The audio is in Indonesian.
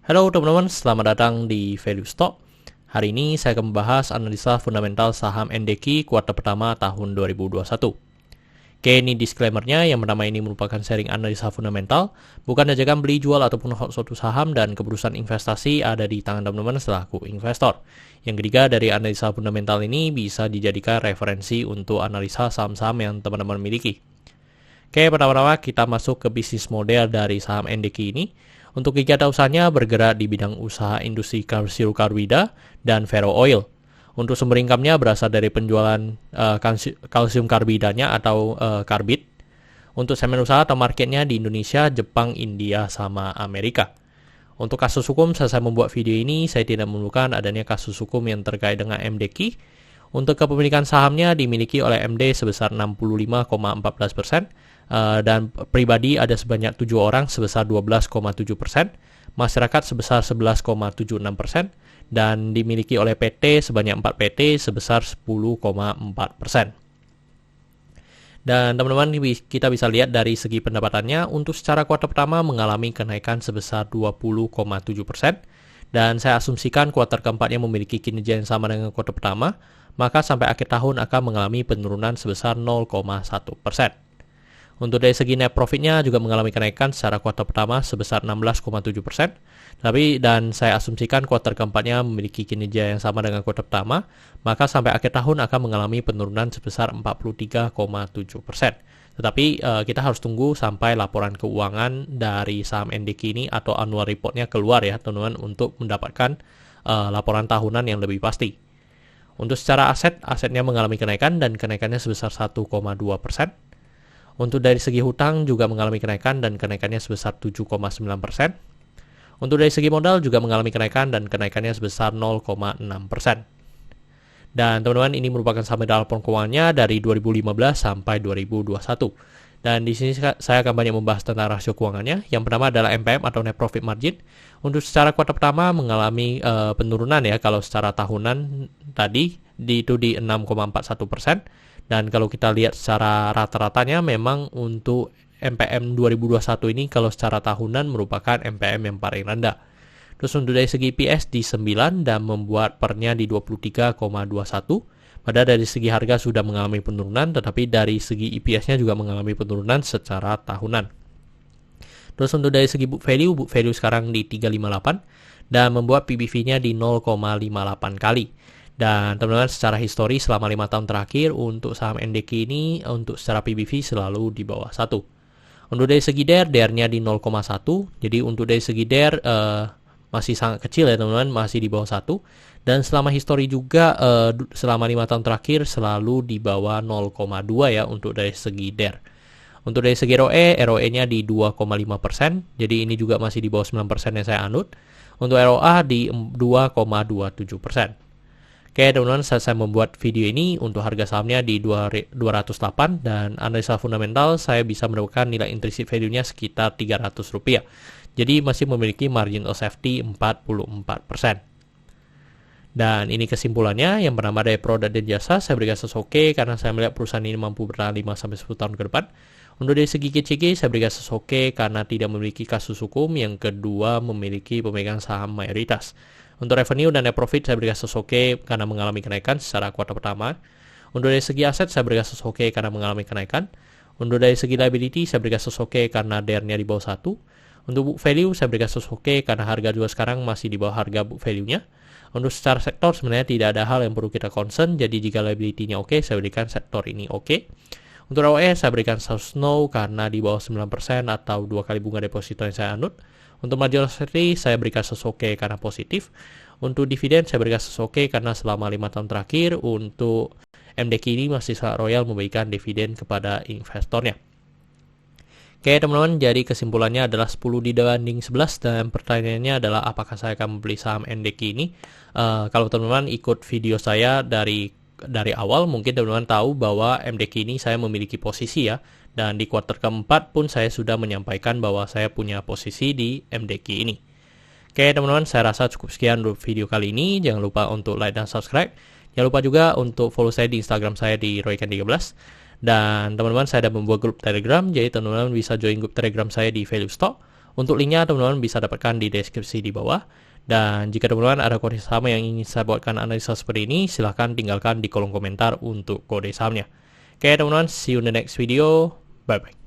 Halo teman-teman, selamat datang di Value Stock. Hari ini saya akan membahas analisa fundamental saham NDQ kuartal pertama tahun 2021. Oke, ini disclaimer-nya. Yang pertama, ini merupakan sharing analisa fundamental, bukan ajakan beli jual ataupun hold suatu saham, dan keputusan investasi ada di tangan teman-teman selaku investor. Yang ketiga, dari analisa fundamental ini bisa dijadikan referensi untuk analisa saham-saham yang teman-teman miliki. Oke, pertama-tama kita masuk ke bisnis model dari saham NDQ ini. Untuk kegiatan usahanya bergerak di bidang usaha industri kalsium karbida dan ferro oil. Untuk sumber income-nya berasal dari penjualan kalsium karbidanya atau karbid. Untuk segmen usaha atau marketnya di Indonesia, Jepang, India, sama Amerika. Untuk kasus hukum, saat saya membuat video ini, saya tidak menemukan adanya kasus hukum yang terkait dengan MDQ. Untuk kepemilikan sahamnya dimiliki oleh MD sebesar 65,14%. Dan pribadi ada sebanyak 7 orang sebesar 12,7%, masyarakat sebesar 11,76%, dan dimiliki oleh PT sebanyak 4 PT sebesar 10,4%. Dan teman-teman, kita bisa lihat dari segi pendapatannya, untuk secara kuartal pertama mengalami kenaikan sebesar 20,7%, dan saya asumsikan kuartal keempatnya memiliki kinerja yang sama dengan kuartal pertama, maka sampai akhir tahun akan mengalami penurunan sebesar 0,1%. Untuk dari segi net profitnya juga mengalami kenaikan secara kuartal pertama sebesar 16,7%. Dan saya asumsikan kuartal keempatnya memiliki kinerja yang sama dengan kuartal pertama, maka sampai akhir tahun akan mengalami penurunan sebesar 43,7%. Tetapi kita harus tunggu sampai laporan keuangan dari saham NDQ ini atau annual reportnya keluar ya teman-teman, untuk mendapatkan laporan tahunan yang lebih pasti. Untuk secara asetnya mengalami kenaikan dan kenaikannya sebesar 1,2%. Untuk dari segi hutang juga mengalami kenaikan dan kenaikannya sebesar 7,9%. Untuk dari segi modal juga mengalami kenaikan dan kenaikannya sebesar 0,6%. Dan teman-teman, ini merupakan summary laporan keuangannya dari 2015 sampai 2021. Dan di sini saya akan banyak membahas tentang rasio keuangannya. Yang pertama adalah MPM atau net profit margin. Untuk secara kuartal pertama mengalami penurunan ya, kalau secara tahunan tadi itu di 6,41%. Dan kalau kita lihat secara rata-ratanya, memang untuk MPM 2021 ini kalau secara tahunan merupakan MPM yang paling rendah. Terus untuk dari segi EPS di 9 dan membuat pernya di 23,21. Padahal dari segi harga sudah mengalami penurunan, tetapi dari segi EPS-nya juga mengalami penurunan secara tahunan. Terus untuk dari segi book value sekarang di 358 dan membuat PBV-nya di 0,58 kali. Dan teman-teman, secara histori selama 5 tahun terakhir untuk saham NDQ ini untuk secara PBV selalu di bawah 1. Untuk dari segi DER-nya di 0,1. Jadi untuk dari segi DER masih sangat kecil ya teman-teman, masih di bawah 1. Dan selama histori juga selama 5 tahun terakhir selalu di bawah 0,2 ya untuk dari segi DER. Untuk dari segi ROE-nya di 2,5%. Jadi ini juga masih di bawah 9% yang saya anut. Untuk ROA di 2,27%. Oke teman-teman, saat saya membuat video ini untuk harga sahamnya di 208 dan analisa fundamental saya bisa mendapatkan nilai intrinsic value-nya sekitar Rp300. Jadi masih memiliki margin of safety 44%. Dan ini kesimpulannya. Yang pertama dari produk dan jasa saya berikan oke karena saya melihat perusahaan ini mampu bertahan 5-10 tahun ke depan. Untuk dari segi KCG saya berikan oke karena tidak memiliki kasus hukum. Yang kedua, memiliki pemegang saham mayoritas. Untuk revenue dan net profit saya berikan oke karena mengalami kenaikan secara kuartal pertama. Untuk dari segi aset saya berikan oke karena mengalami kenaikan. Untuk dari segi liability saya berikan oke karena DER-nya di bawah 1. Untuk book value saya berikan oke karena harga juga sekarang masih di bawah harga book value-nya. Untuk secara sektor sebenarnya tidak ada hal yang perlu kita concern. Jadi jika liability-nya oke, saya berikan sektor ini oke. Untuk ROE saya berikan no karena di bawah 9% atau 2 kali bunga deposito yang saya anut. Untuk margin of safety saya berikan oke karena positif. Untuk dividen saya berikan oke karena selama 5 tahun terakhir untuk MDQ ini masih sangat royal memberikan dividen kepada investornya. Oke teman-teman, jadi kesimpulannya adalah 10 dibanding 11 dan pertanyaannya adalah apakah saya akan membeli saham NDQ ini. Kalau teman-teman ikut video saya dari awal, mungkin teman-teman tahu bahwa MDQ ini saya memiliki posisi ya. Dan di kuartal keempat pun saya sudah menyampaikan bahwa saya punya posisi di MDQ ini. Oke teman-teman, saya rasa cukup sekian untuk video kali ini. Jangan lupa untuk like dan subscribe. Jangan lupa juga untuk follow saya di Instagram saya di roykan13. Dan teman-teman, saya ada membuat grup Telegram. Jadi teman-teman bisa join grup Telegram saya di Value Stock. Untuk linknya teman-teman bisa dapatkan di deskripsi di bawah. Dan jika teman-teman ada kode saham yang ingin saya buatkan analisa seperti ini, silahkan tinggalkan di kolom komentar untuk kode sahamnya. Oke teman-teman, see you in the next video. Bye-bye.